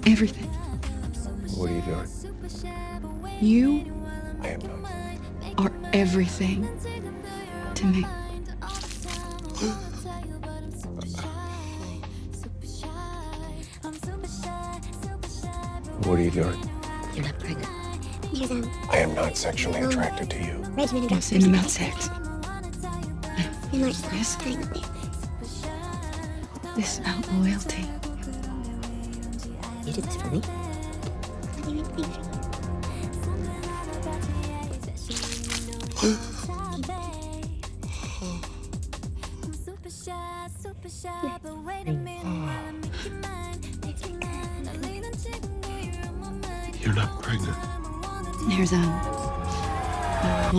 Everything. What are you doing? You I am not. are everything to me. What are you doing? You're not pregnant. You're done. I am not sexually attracted to you. Regimen Don't say anything about sex. You're not Yes. pregnant. This is about loyalty. You did this for me? You're not pregnant. There's a